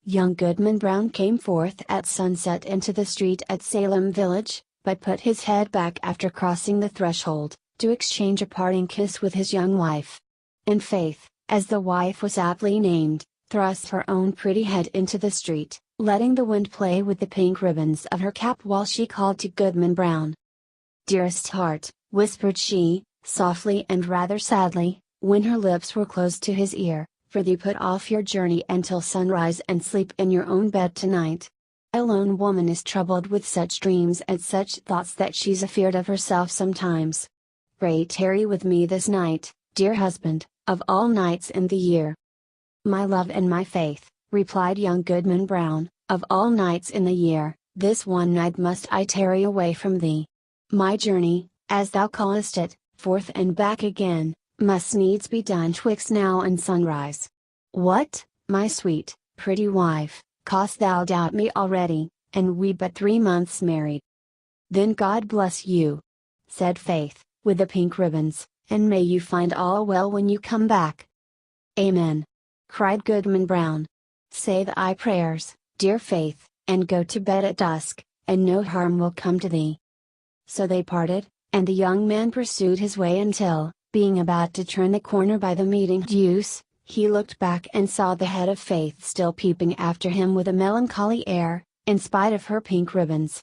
Young Goodman Brown came forth at sunset into the street at Salem Village, but put his head back after crossing the threshold, to exchange a parting kiss with his young wife. And Faith, as the wife was aptly named, thrust her own pretty head into the street, letting the wind play with the pink ribbons of her cap while she called to Goodman Brown. "Dearest heart," whispered she, softly and rather sadly, when her lips were close to his ear, "for thee put off your journey until sunrise and sleep in your own bed tonight. A lone woman is troubled with such dreams and such thoughts that she's afeard of herself sometimes. Pray tarry with me this night, dear husband, of all nights in the year." "My love and my Faith," replied young Goodman Brown, "of all nights in the year, this one night must I tarry away from thee. My journey, as thou callest it, forth and back again, must needs be done twixt now and sunrise. What, my sweet, pretty wife, cost thou doubt me already, and we but 3 months married?" "Then God bless you," said Faith, with the pink ribbons, "and may you find all well when you come back." "Amen," cried Goodman Brown. "Say thy prayers, dear Faith, and go to bed at dusk, and no harm will come to thee." So they parted, and the young man pursued his way until, being about to turn the corner by the meeting house, he looked back and saw the head of Faith still peeping after him with a melancholy air, in spite of her pink ribbons.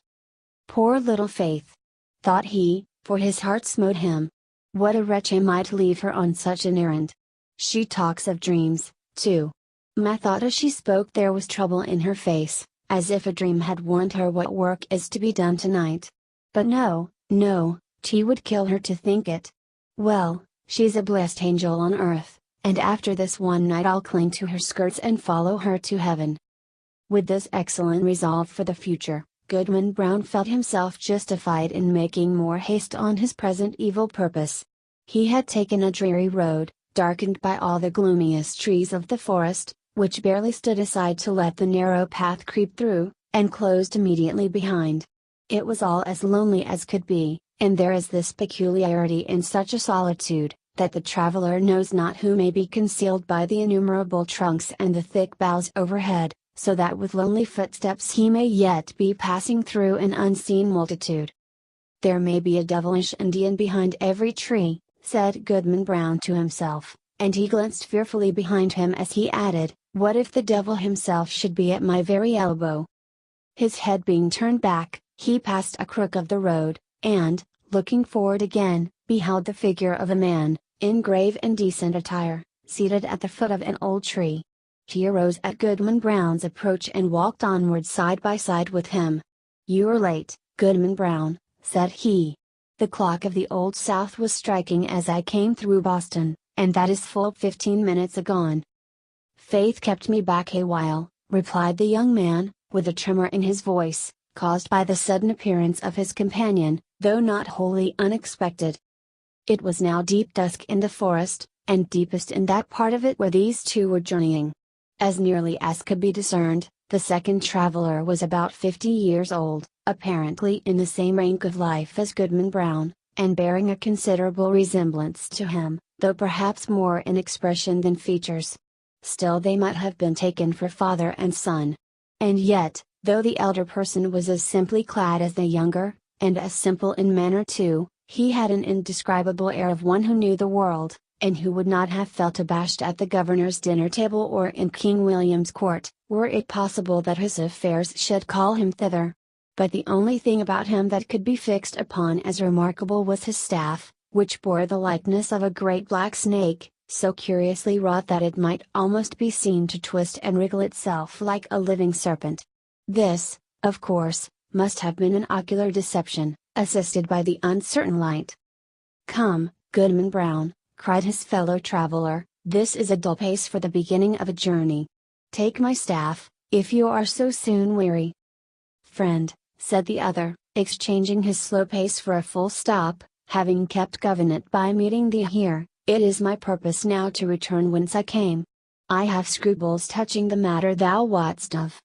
"Poor little Faith!" thought he, for his heart smote him. "What a wretch am I to leave her on such an errand! She talks of dreams, too." Methought as she spoke there was trouble in her face, as if a dream had warned her what work is to be done tonight. But no, no, 't would kill her to think it. "Well, she's a blessed angel on earth, and after this one night I'll cling to her skirts and follow her to heaven." With this excellent resolve for the future, Goodman Brown felt himself justified in making more haste on his present evil purpose. He had taken a dreary road, darkened by all the gloomiest trees of the forest, which barely stood aside to let the narrow path creep through, and closed immediately behind. It was all as lonely as could be, and there is this peculiarity in such a solitude, that the traveler knows not who may be concealed by the innumerable trunks and the thick boughs overhead, so that with lonely footsteps he may yet be passing through an unseen multitude. "There may be a devilish Indian behind every tree," said Goodman Brown to himself, and he glanced fearfully behind him as he added, "What if the devil himself should be at my very elbow?" His head being turned back, he passed a crook of the road, and, looking forward again, beheld the figure of a man, in grave and decent attire, seated at the foot of an old tree. He arose at Goodman Brown's approach and walked onward side by side with him. "You are late, Goodman Brown," said he. "The clock of the Old South was striking as I came through Boston, and that is full 15 minutes agone." "Faith kept me back a while," replied the young man, with a tremor in his voice, caused by the sudden appearance of his companion, though not wholly unexpected. It was now deep dusk in the forest, and deepest in that part of it where these two were journeying. As nearly as could be discerned, the second traveler was about 50 years old, apparently in the same rank of life as Goodman Brown, and bearing a considerable resemblance to him, though perhaps more in expression than features. Still they might have been taken for father and son. And yet, though the elder person was as simply clad as the younger, and as simple in manner too, he had an indescribable air of one who knew the world, and who would not have felt abashed at the governor's dinner table or in King William's court, were it possible that his affairs should call him thither. But the only thing about him that could be fixed upon as remarkable was his staff, which bore the likeness of a great black snake, so curiously wrought that it might almost be seen to twist and wriggle itself like a living serpent. This, of course, must have been an ocular deception, assisted by the uncertain light. "Come, Goodman Brown," cried his fellow traveler, "this is a dull pace for the beginning of a journey. Take my staff, if you are so soon weary." "Friend," said the other, exchanging his slow pace for a full stop, "having kept covenant by meeting thee here, it is my purpose now to return whence I came. I have scruples touching the matter thou wottest of."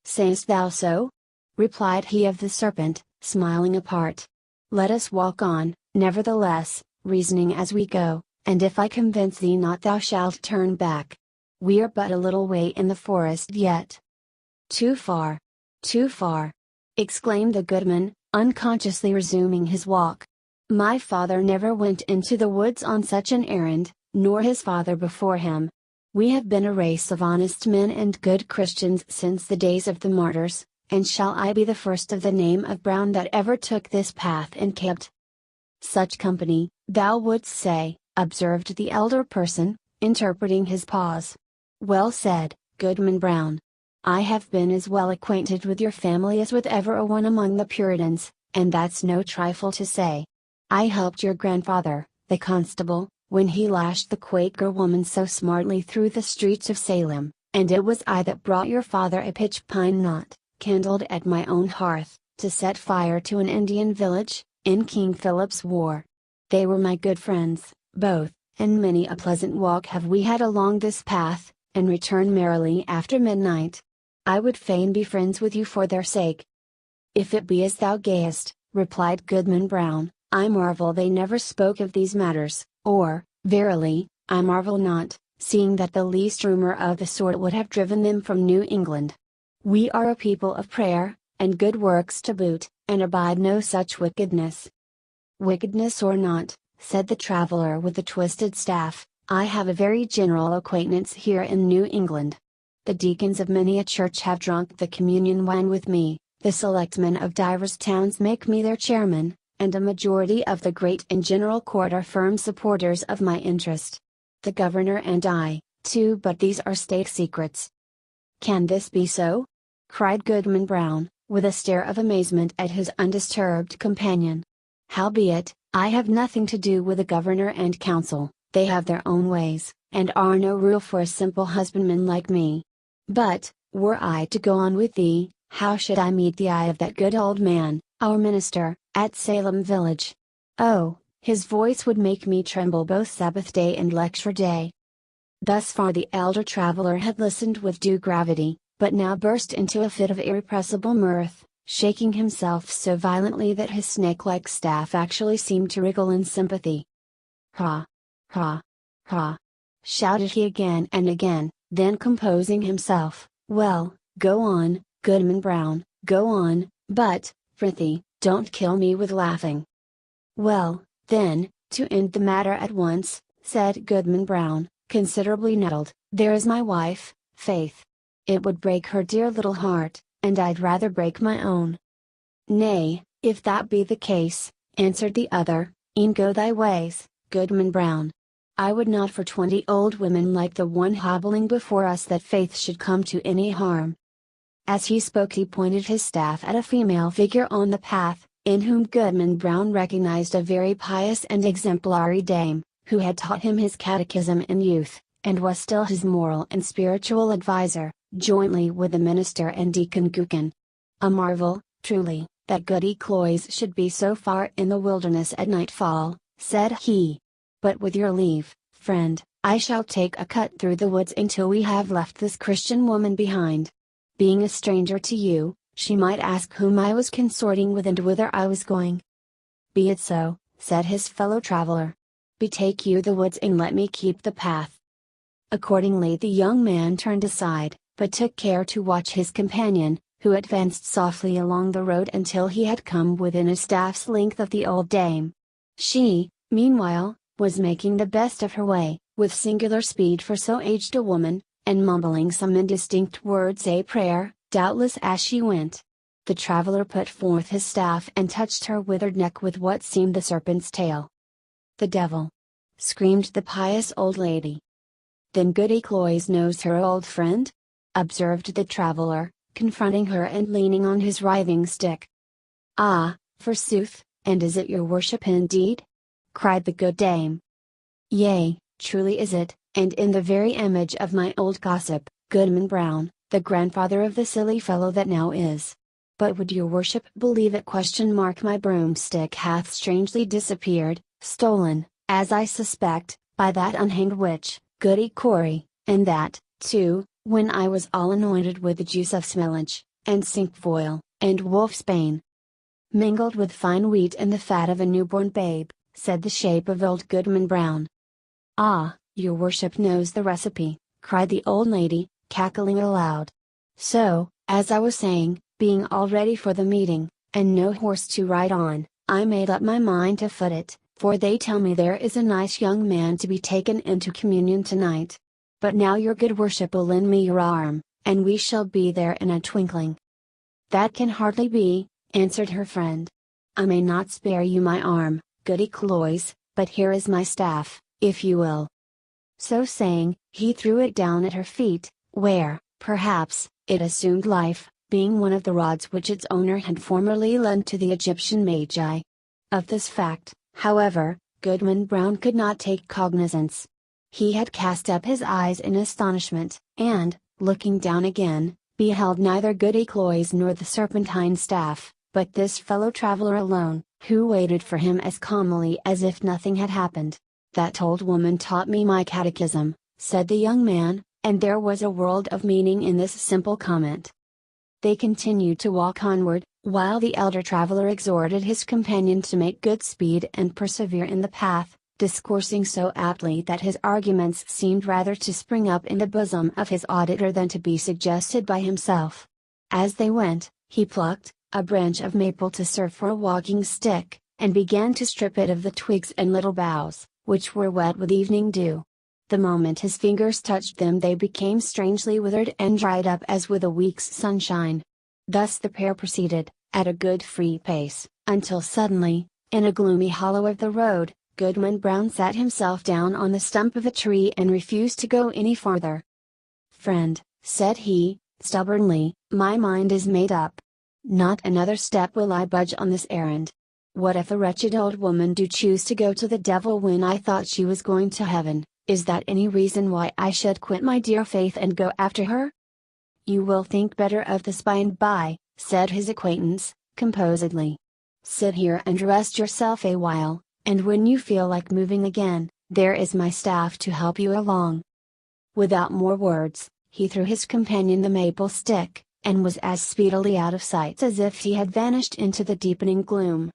"Sayest thou so?" replied he of the serpent, smiling apart. "Let us walk on, nevertheless, reasoning as we go, and if I convince thee not thou shalt turn back. We are but a little way in the forest yet, Too far. Too far. Exclaimed the Goodman, unconsciously resuming his walk. My father never went into the woods on such an errand, nor his father before him. We have been a race of honest men and good Christians since the days of the martyrs, and shall I be the first of the name of Brown that ever took this path and kept such company, thou wouldst say, observed the elder person, interpreting his pause. Well said, Goodman Brown. I have been as well acquainted with your family as with ever a one among the Puritans, and that's no trifle to say. I helped your grandfather, the constable, when he lashed the Quaker woman so smartly through the streets of Salem, and it was I that brought your father a pitch pine knot, kindled at my own hearth, to set fire to an Indian village, in King Philip's War. They were my good friends, both, and many a pleasant walk have we had along this path, and return merrily after midnight. I would fain be friends with you for their sake. If it be as thou gayest, replied Goodman Brown, I marvel they never spoke of these matters, or, verily, I marvel not, seeing that the least rumor of the sort would have driven them from New England. We are a people of prayer, and good works to boot, and abide no such wickedness. Wickedness or not, said the traveler with the twisted staff, I have a very general acquaintance here in New England. The deacons of many a church have drunk the communion wine with me, the selectmen of divers towns make me their chairman, and a majority of the great and general court are firm supporters of my interest. The governor and I, too, but these are state secrets. Can this be so? Cried Goodman Brown, with a stare of amazement at his undisturbed companion. Howbeit, I have nothing to do with the governor and council, they have their own ways, and are no rule for a simple husbandman like me. But, were I to go on with thee, how should I meet the eye of that good old man, our minister, at Salem village? Oh, his voice would make me tremble both Sabbath day and lecture day. Thus far the elder traveler had listened with due gravity, but now burst into a fit of irrepressible mirth, shaking himself so violently that his snake-like staff actually seemed to wriggle in sympathy. Ha! Ha! Ha! Shouted he again and again, then composing himself, well, go on, Goodman Brown, go on, but, prithee, don't kill me with laughing. Well, then, to end the matter at once, said Goodman Brown, considerably nettled, there is my wife, Faith. It would break her dear little heart, and I'd rather break my own. Nay, if that be the case, answered the other, e'en go thy ways, Goodman Brown. I would not for 20 old women like the one hobbling before us that Faith should come to any harm. As he spoke he pointed his staff at a female figure on the path, in whom Goodman Brown recognized a very pious and exemplary dame, who had taught him his catechism in youth, and was still his moral and spiritual adviser, jointly with the minister and Deacon Goodman. A marvel, truly, that Goody Cloyes should be so far in the wilderness at nightfall, said he. But with your leave, friend, I shall take a cut through the woods until we have left this Christian woman behind. Being a stranger to you, she might ask whom I was consorting with and whither I was going. Be it so, said his fellow traveler. Betake you the woods and let me keep the path. Accordingly the young man turned aside, but took care to watch his companion, who advanced softly along the road until he had come within a staff's length of the old dame. She, meanwhile, was making the best of her way, with singular speed for so aged a woman, and mumbling some indistinct words a prayer, doubtless as she went. The traveler put forth his staff and touched her withered neck with what seemed the serpent's tail. The devil! Screamed the pious old lady. Then Goody Cloyes knows her old friend? Observed the traveler, confronting her and leaning on his writhing stick. Ah, forsooth, and is it your worship indeed? Cried the good dame. Yea, truly is it, and in the very image of my old gossip, Goodman Brown, the grandfather of the silly fellow that now is. But would your worship believe it? My broomstick hath strangely disappeared, stolen, as I suspect, by that unhanged witch, Goody Cory, and that, too, when I was all anointed with the juice of smellage, and cinquefoil, and wolfsbane, mingled with fine wheat and the fat of a newborn babe, said the shape of old Goodman Brown. Ah, your worship knows the recipe, cried the old lady, cackling aloud. So, As I was saying, being all ready for the meeting, and no horse to ride on, I made up my mind to foot it, for they tell me there is a nice young man to be taken into communion tonight. But now your good worship will lend me your arm, and we shall be there in a twinkling." "That can hardly be," answered her friend. "I may not spare you my arm, Goody Cloyes, but here is my staff, if you will." So saying, he threw it down at her feet, where, perhaps, it assumed life, being one of the rods which its owner had formerly lent to the Egyptian Magi. Of this fact, however, Goodman Brown could not take cognizance. He had cast up his eyes in astonishment, and, looking down again, beheld neither Goody Cloyes nor the serpentine staff, but this fellow traveler alone, who waited for him as calmly as if nothing had happened. "That old woman taught me my catechism," said the young man, and there was a world of meaning in this simple comment. They continued to walk onward, while the elder traveler exhorted his companion to make good speed and persevere in the path, discoursing so aptly that his arguments seemed rather to spring up in the bosom of his auditor than to be suggested by himself. As they went, he plucked a branch of maple to serve for a walking stick, and began to strip it of the twigs and little boughs, which were wet with evening dew. The moment his fingers touched them they became strangely withered and dried up as with a week's sunshine. Thus the pair proceeded, at a good free pace, until suddenly, in a gloomy hollow of the road, Goodman Brown sat himself down on the stump of a tree and refused to go any farther. "Friend," said he, stubbornly, "my mind is made up. Not another step will I budge on this errand. What if the wretched old woman do choose to go to the devil when I thought she was going to heaven? Is that any reason why I should quit my dear faith and go after her?" "You will think better of this by and by," said his acquaintance, composedly. "Sit here and rest yourself a while, and when you feel like moving again, there is my staff to help you along." Without more words, he threw his companion the maple stick, and was as speedily out of sight as if he had vanished into the deepening gloom.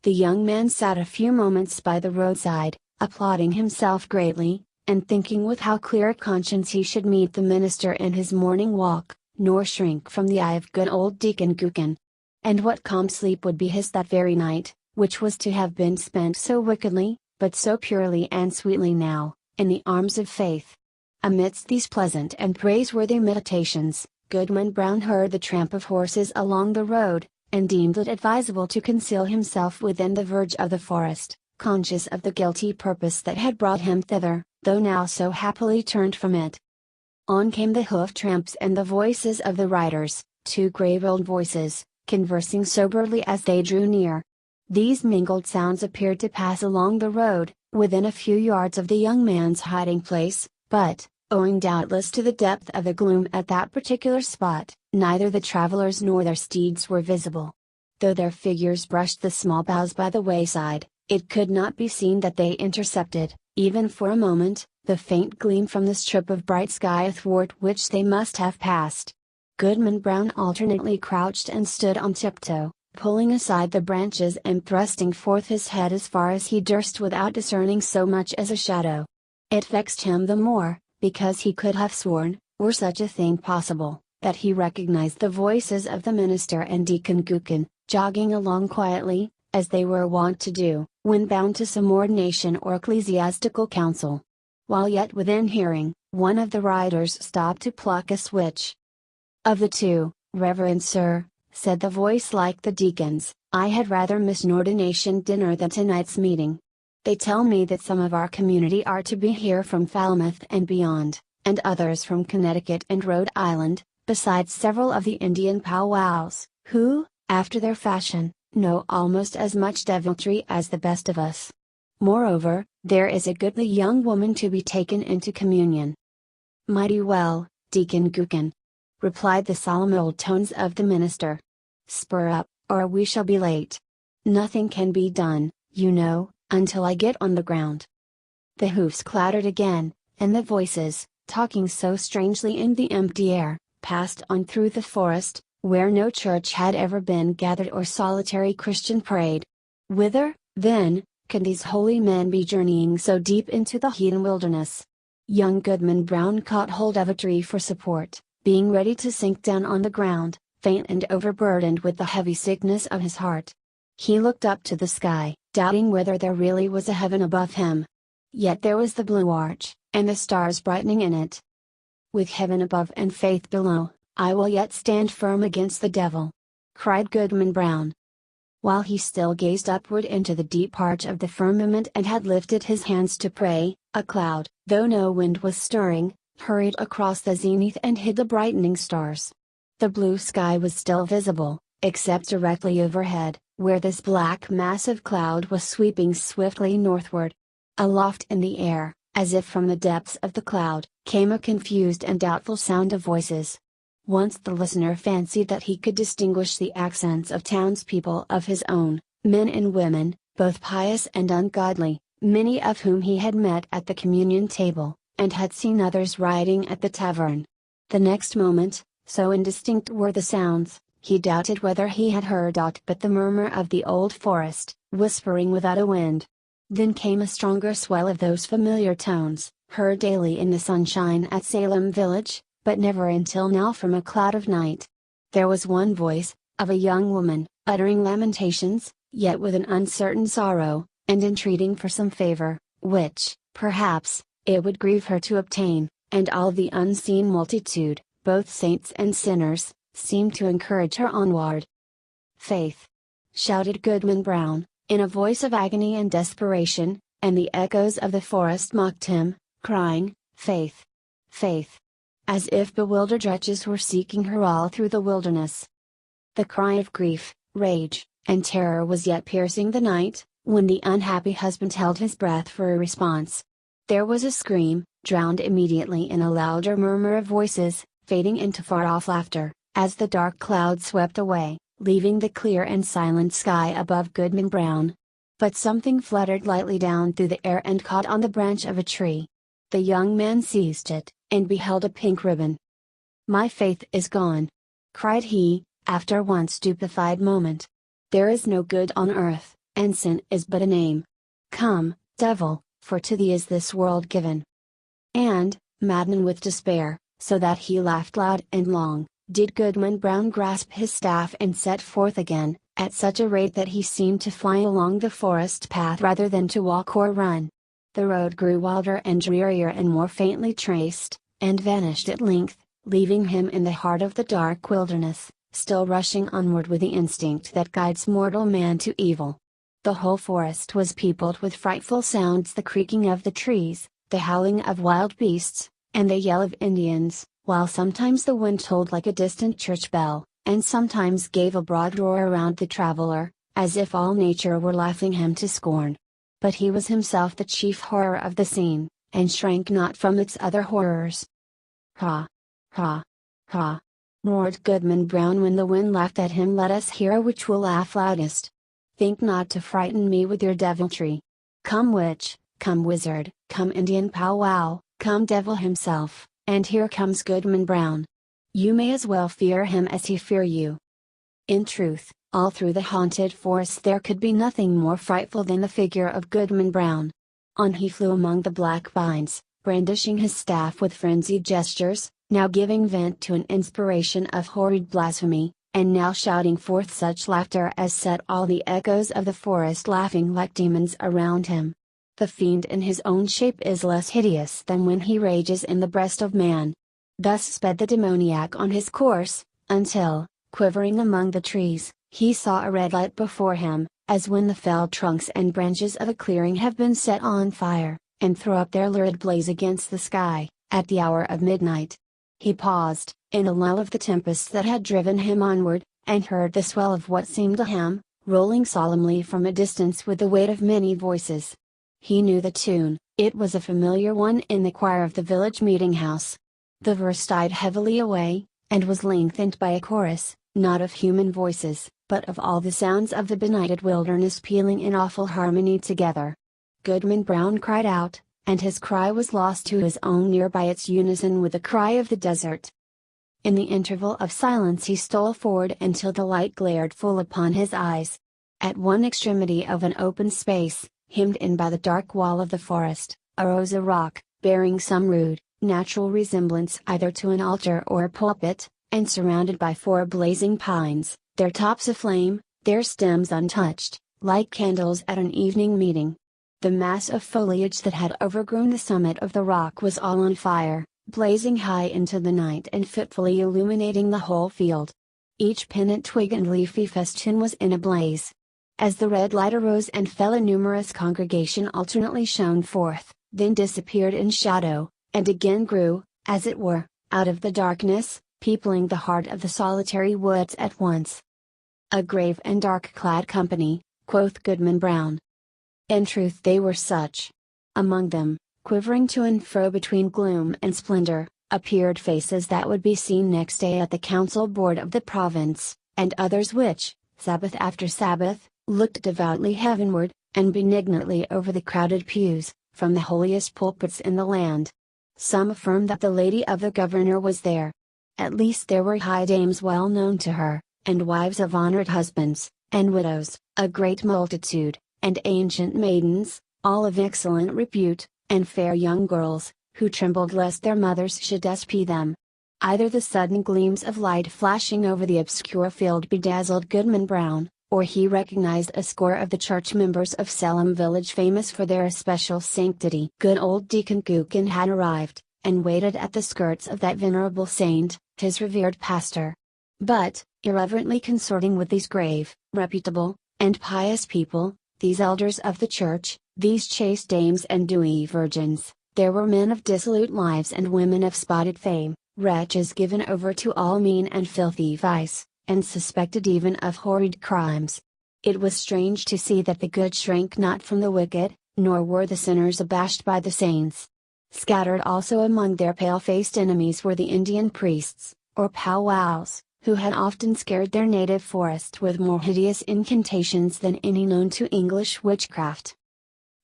The young man sat a few moments by the roadside, applauding himself greatly, and thinking with how clear a conscience he should meet the minister in his morning walk, nor shrink from the eye of good old Deacon Gookin. And what calm sleep would be his that very night, which was to have been spent so wickedly, but so purely and sweetly now, in the arms of faith. Amidst these pleasant and praiseworthy meditations, Goodman Brown heard the tramp of horses along the road, and deemed it advisable to conceal himself within the verge of the forest, conscious of the guilty purpose that had brought him thither, though now so happily turned from it. On came the hoof tramps and the voices of the riders, two grave old voices, conversing soberly as they drew near. These mingled sounds appeared to pass along the road, within a few yards of the young man's hiding place, but, owing doubtless to the depth of the gloom at that particular spot, neither the travelers nor their steeds were visible. Though their figures brushed the small boughs by the wayside, it could not be seen that they intercepted, even for a moment, the faint gleam from the strip of bright sky athwart which they must have passed. Goodman Brown alternately crouched and stood on tiptoe, pulling aside the branches and thrusting forth his head as far as he durst without discerning so much as a shadow. It vexed him the more, because he could have sworn, were such a thing possible, that he recognized the voices of the minister and Deacon Gookin, jogging along quietly, as they were wont to do, when bound to some ordination or ecclesiastical council. While yet within hearing, one of the riders stopped to pluck a switch. "Of the two, Reverend Sir," said the voice like the deacon's, "I had rather miss an ordination dinner than tonight's meeting. They tell me that some of our community are to be here from Falmouth and beyond, and others from Connecticut and Rhode Island, besides several of the Indian powwows, who, after their fashion, know almost as much deviltry as the best of us. Moreover, there is a goodly young woman to be taken into communion." "Mighty well, Deacon Gookin," replied the solemn old tones of the minister. "Spur up, or we shall be late. Nothing can be done, you know, until I get on the ground." The hoofs clattered again, and the voices, talking so strangely in the empty air, passed on through the forest, where no church had ever been gathered or solitary Christian prayed. Whither, then, could these holy men be journeying so deep into the heathen wilderness? Young Goodman Brown caught hold of a tree for support, being ready to sink down on the ground, faint and overburdened with the heavy sickness of his heart. He looked up to the sky, doubting whether there really was a heaven above him. Yet there was the blue arch, and the stars brightening in it. With heaven above and faith below, I will yet stand firm against the devil, cried Goodman Brown. While he still gazed upward into the deep arch of the firmament and had lifted his hands to pray, a cloud, though no wind was stirring, hurried across the zenith and hid the brightening stars. The blue sky was still visible, except directly overhead, where this black mass of cloud was sweeping swiftly northward. Aloft in the air, as if from the depths of the cloud, came a confused and doubtful sound of voices. Once the listener fancied that he could distinguish the accents of townspeople of his own, men and women, both pious and ungodly, many of whom he had met at the communion table, and had seen others riding at the tavern. The next moment, so indistinct were the sounds, he doubted whether he had heard aught but the murmur of the old forest, whispering without a wind. Then came a stronger swell of those familiar tones, heard daily in the sunshine at Salem village, but never until now from a cloud of night. There was one voice, of a young woman, uttering lamentations, yet with an uncertain sorrow, and entreating for some favor, which, perhaps, it would grieve her to obtain, and all the unseen multitude, both saints and sinners, seemed to encourage her onward. "Faith!" shouted Goodman Brown, in a voice of agony and desperation, and the echoes of the forest mocked him, crying, "Faith! Faith!" as if bewildered wretches were seeking her all through the wilderness. The cry of grief, rage, and terror was yet piercing the night, when the unhappy husband held his breath for a response. There was a scream, drowned immediately in a louder murmur of voices, fading into far-off laughter, as the dark cloud swept away, leaving the clear and silent sky above Goodman Brown. But something fluttered lightly down through the air and caught on the branch of a tree. The young man seized it, and beheld a pink ribbon. "My faith is gone!" cried he, after one stupefied moment. "There is no good on earth, and sin is but a name. Come, devil, for to thee is this world given." And, maddened with despair, so that he laughed loud and long, did Goodman Brown grasp his staff and set forth again, at such a rate that he seemed to fly along the forest path rather than to walk or run. The road grew wilder and drearier and more faintly traced, and vanished at length, leaving him in the heart of the dark wilderness, still rushing onward with the instinct that guides mortal man to evil. The whole forest was peopled with frightful sounds, the creaking of the trees, the howling of wild beasts, and the yell of Indians, while sometimes the wind tolled like a distant church bell, and sometimes gave a broad roar around the traveler, as if all nature were laughing him to scorn. But he was himself the chief horror of the scene, and shrank not from its other horrors. "Ha! Ha! Ha!" roared Goodman Brown when the wind laughed at him. "Let us hear which will laugh loudest. Think not to frighten me with your deviltry. Come witch, come wizard, come Indian powwow, come devil himself, and here comes Goodman Brown. You may as well fear him as he fear you." In truth, all through the haunted forest there could be nothing more frightful than the figure of Goodman Brown. On he flew among the black vines, brandishing his staff with frenzied gestures, now giving vent to an inspiration of horrid blasphemy, and now shouting forth such laughter as set all the echoes of the forest laughing like demons around him. The fiend in his own shape is less hideous than when he rages in the breast of man. Thus sped the demoniac on his course, until, quivering among the trees, he saw a red light before him, as when the felled trunks and branches of a clearing have been set on fire, and throw up their lurid blaze against the sky, at the hour of midnight. He paused, in a lull of the tempest that had driven him onward, and heard the swell of what seemed a hymn, rolling solemnly from a distance with the weight of many voices. He knew the tune, it was a familiar one in the choir of the village meeting house. The verse died heavily away, and was lengthened by a chorus, not of human voices, but of all the sounds of the benighted wilderness pealing in awful harmony together. Goodman Brown cried out, and his cry was lost to his own ear by its unison with the cry of the desert. In the interval of silence he stole forward until the light glared full upon his eyes. At one extremity of an open space, hemmed in by the dark wall of the forest, arose a rock, bearing some rude, natural resemblance either to an altar or a pulpit, and surrounded by 4 blazing pines, their tops aflame, their stems untouched, like candles at an evening meeting. The mass of foliage that had overgrown the summit of the rock was all on fire, blazing high into the night and fitfully illuminating the whole field. Each pennant twig and leafy festoon was in a blaze. As the red light arose and fell, a numerous congregation alternately shone forth, then disappeared in shadow, and again grew, as it were, out of the darkness, peopling the heart of the solitary woods at once. "A grave and dark-clad company," quoth Goodman Brown. In truth they were such. Among them, quivering to and fro between gloom and splendor, appeared faces that would be seen next day at the council board of the province, and others which, Sabbath after Sabbath, looked devoutly heavenward, and benignantly over the crowded pews, from the holiest pulpits in the land. Some affirmed that the lady of the governor was there. At least there were high dames well known to her, and wives of honored husbands, and widows, a great multitude, and ancient maidens, all of excellent repute, and fair young girls, who trembled lest their mothers should espy them. Either the sudden gleams of light flashing over the obscure field bedazzled Goodman Brown, or he recognized a score of the church members of Salem village famous for their especial sanctity. Good old Deacon Goodman had arrived, and waited at the skirts of that venerable saint, his revered pastor. But, irreverently consorting with these grave, reputable, and pious people, these elders of the church, these chaste dames and dewy virgins, there were men of dissolute lives and women of spotted fame, wretches given over to all mean and filthy vice, and suspected even of horrid crimes. It was strange to see that the good shrank not from the wicked, nor were the sinners abashed by the saints. Scattered also among their pale-faced enemies were the Indian priests, or powwows, who had often scared their native forest with more hideous incantations than any known to English witchcraft.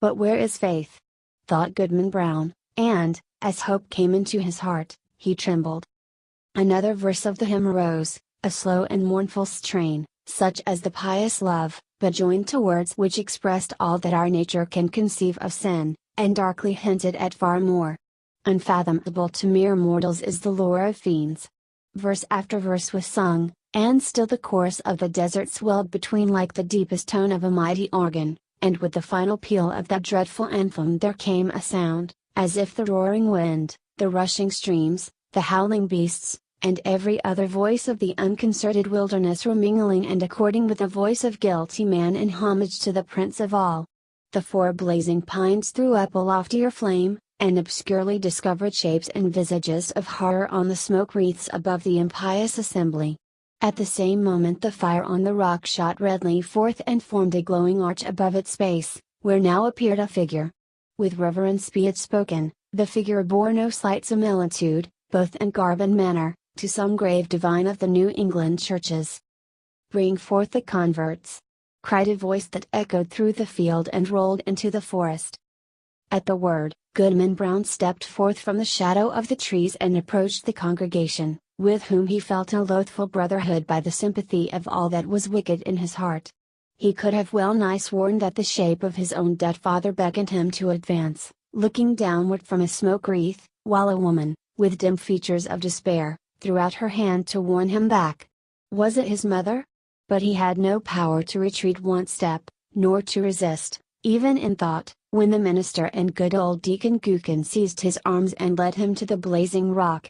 But where is faith? Thought Goodman Brown, and, as hope came into his heart, he trembled. Another verse of the hymn arose, a slow and mournful strain, such as the pious love, but joined to words which expressed all that our nature can conceive of sin, and darkly hinted at far more. Unfathomable to mere mortals is the lore of fiends. Verse after verse was sung, and still the chorus of the desert swelled between like the deepest tone of a mighty organ, and with the final peal of that dreadful anthem there came a sound, as if the roaring wind, the rushing streams, the howling beasts, and every other voice of the unconcerted wilderness were mingling and according with the voice of guilty man in homage to the Prince of all. The 4 blazing pines threw up a loftier flame, and obscurely discovered shapes and visages of horror on the smoke wreaths above the impious assembly. At the same moment the fire on the rock shot redly forth and formed a glowing arch above its base, where now appeared a figure. With reverence be it spoken, the figure bore no slight similitude, both in garb and manner, to some grave divine of the New England churches. "Bring forth the converts!" cried a voice that echoed through the field and rolled into the forest. At the word, Goodman Brown stepped forth from the shadow of the trees and approached the congregation, with whom he felt a loathful brotherhood by the sympathy of all that was wicked in his heart. He could have well nigh sworn that the shape of his own dead father beckoned him to advance, looking downward from a smoke wreath, while a woman, with dim features of despair, threw out her hand to warn him back. Was it his mother? But he had no power to retreat one step, nor to resist, even in thought, when the minister and good old Deacon Goodman seized his arms and led him to the blazing rock.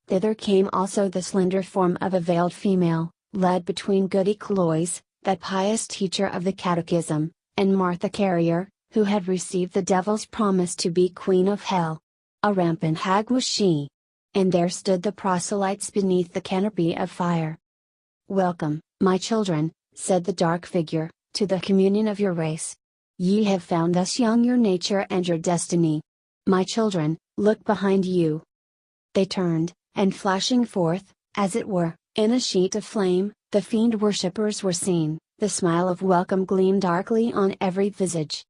Thither came also the slender form of a veiled female, led between Goody Cloyes, that pious teacher of the catechism, and Martha Carrier, who had received the devil's promise to be queen of hell. A rampant hag was she. And there stood the proselytes beneath the canopy of fire. "Welcome, my children," said the dark figure, "to the communion of your race. Ye have found thus young your nature and your destiny. My children, look behind you." They turned, and flashing forth, as it were, in a sheet of flame, the fiend worshippers were seen, the smile of welcome gleamed darkly on every visage.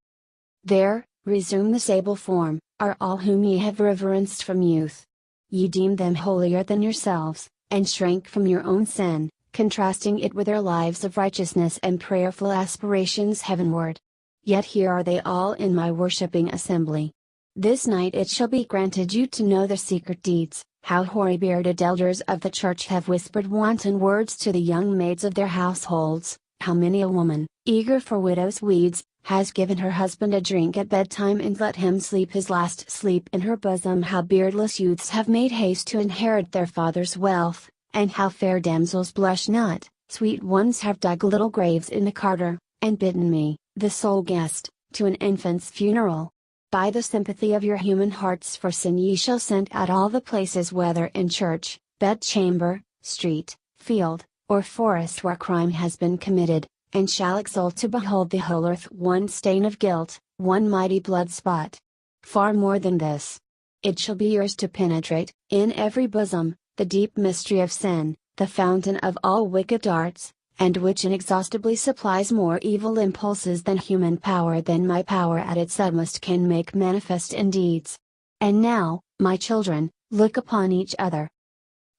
"There," resumed the sable form, "are all whom ye have reverenced from youth. Ye deemed them holier than yourselves, and shrank from your own sin, contrasting it with their lives of righteousness and prayerful aspirations heavenward. Yet here are they all in my worshipping assembly. This night it shall be granted you to know the secret deeds, how hoary-bearded elders of the church have whispered wanton words to the young maids of their households, how many a woman, eager for widow's weeds, has given her husband a drink at bedtime and let him sleep his last sleep in her bosom, how beardless youths have made haste to inherit their father's wealth, and how fair damsels blush not, sweet ones have dug little graves in the Carter, and bidden me, the sole guest, to an infant's funeral. By the sympathy of your human hearts for sin ye shall send out all the places, whether in church, bedchamber, street, field, or forest, where crime has been committed, and shall exult to behold the whole earth one stain of guilt, one mighty blood spot. Far more than this. It shall be yours to penetrate, in every bosom, the deep mystery of sin, the fountain of all wicked arts, and which inexhaustibly supplies more evil impulses than human power, than my power at its utmost can make manifest in deeds. And now, my children, look upon each other.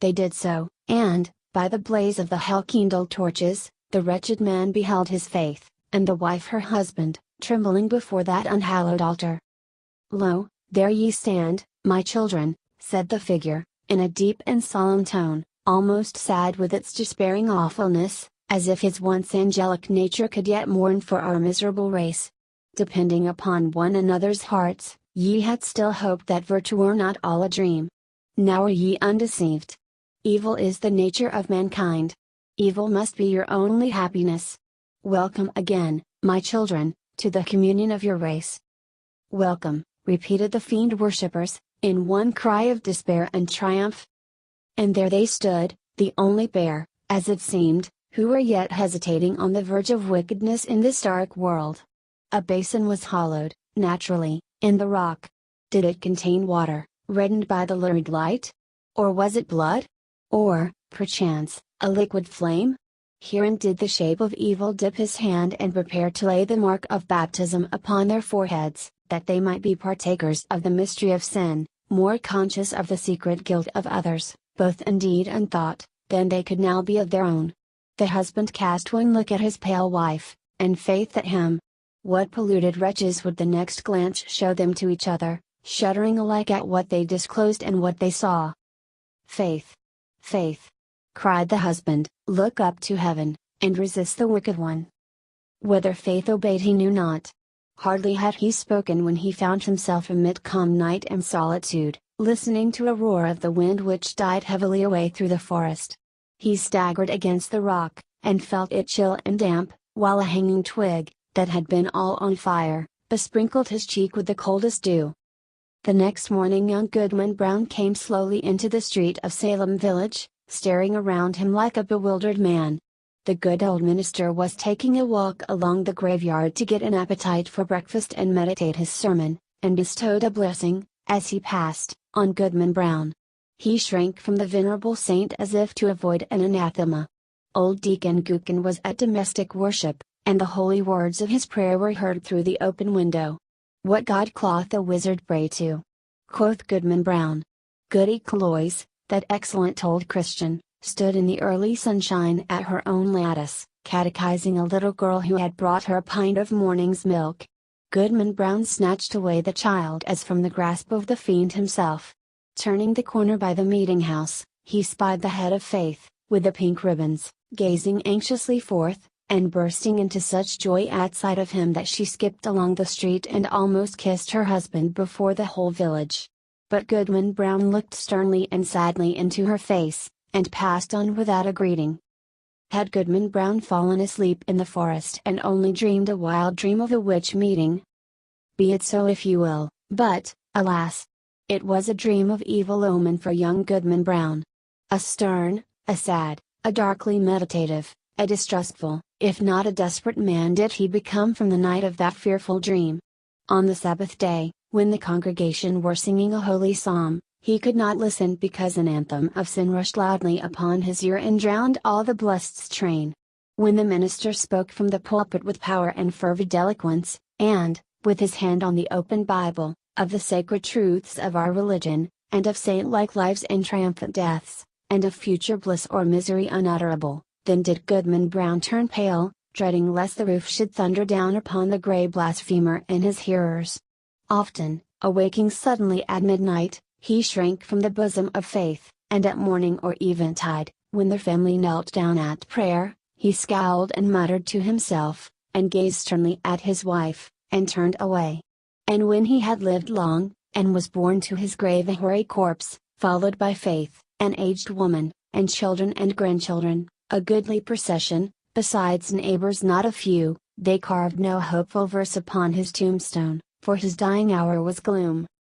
They did so, and, by the blaze of the hell-kindled torches, the wretched man beheld his faith, and the wife her husband, trembling before that unhallowed altar. Lo, there ye stand, my children, said the figure, in a deep and solemn tone, almost sad with its despairing awfulness, as if his once angelic nature could yet mourn for our miserable race. Depending upon one another's hearts, ye had still hoped that virtue were not all a dream. Now are ye undeceived. Evil is the nature of mankind. Evil must be your only happiness. Welcome again, my children, to the communion of your race. Welcome, repeated the fiend worshippers, in one cry of despair and triumph. And there they stood, the only pair, as it seemed, who were yet hesitating on the verge of wickedness in this dark world. A basin was hollowed, naturally, in the rock. Did it contain water, reddened by the lurid light? Or was it blood? Or, perchance, a liquid flame? Herein did the shape of evil dip his hand and prepare to lay the mark of baptism upon their foreheads, that they might be partakers of the mystery of sin, more conscious of the secret guilt of others, both in deed and thought, than they could now be of their own. The husband cast one look at his pale wife, and faith at him. What polluted wretches would the next glance show them to each other, shuddering alike at what they disclosed and what they saw. Faith! Faith! Cried the husband, look up to heaven, and resist the wicked one. Whether faith obeyed he knew not. Hardly had he spoken when he found himself amid calm night and solitude, listening to a roar of the wind which died heavily away through the forest. He staggered against the rock, and felt it chill and damp, while a hanging twig, that had been all on fire, besprinkled his cheek with the coldest dew. The next morning young Goodman Brown came slowly into the street of Salem village, staring around him like a bewildered man. The good old minister was taking a walk along the graveyard to get an appetite for breakfast and meditate his sermon, and bestowed a blessing, as he passed, on Goodman Brown. He shrank from the venerable saint as if to avoid an anathema. Old Deacon Goodman was at domestic worship, and the holy words of his prayer were heard through the open window. What god cloth the wizard pray to? Quoth Goodman Brown. Goody Cloyes, that excellent old Christian, stood in the early sunshine at her own lattice, catechizing a little girl who had brought her a pint of morning's milk. Goodman Brown snatched away the child as from the grasp of the fiend himself. Turning the corner by the meeting house, he spied the head of Faith, with the pink ribbons, gazing anxiously forth, and bursting into such joy at sight of him that she skipped along the street and almost kissed her husband before the whole village. But Goodman Brown looked sternly and sadly into her face, and passed on without a greeting. Had Goodman Brown fallen asleep in the forest and only dreamed a wild dream of a witch meeting? Be it so if you will, but, alas! It was a dream of evil omen for young Goodman Brown. A stern, a sad, a darkly meditative, a distrustful, if not a desperate man did he become from the night of that fearful dream. On the Sabbath day, when the congregation were singing a holy psalm, he could not listen because an anthem of sin rushed loudly upon his ear and drowned all the blessed strain. When the minister spoke from the pulpit with power and fervid eloquence, and, with his hand on the open Bible, of the sacred truths of our religion, and of saint-like lives and triumphant deaths, and of future bliss or misery unutterable, then did Goodman Brown turn pale, dreading lest the roof should thunder down upon the grey blasphemer and his hearers. Often, Awaking suddenly at midnight, he shrank from the bosom of faith, and at morning or eventide, when the family knelt down at prayer, he scowled and muttered to himself, and gazed sternly at his wife, and turned away. And when he had lived long, and was borne to his grave a hoary corpse, followed by Faith, an aged woman, and children and grandchildren, a goodly procession, besides neighbors not a few, they carved no hopeful verse upon his tombstone, for his dying hour was gloom.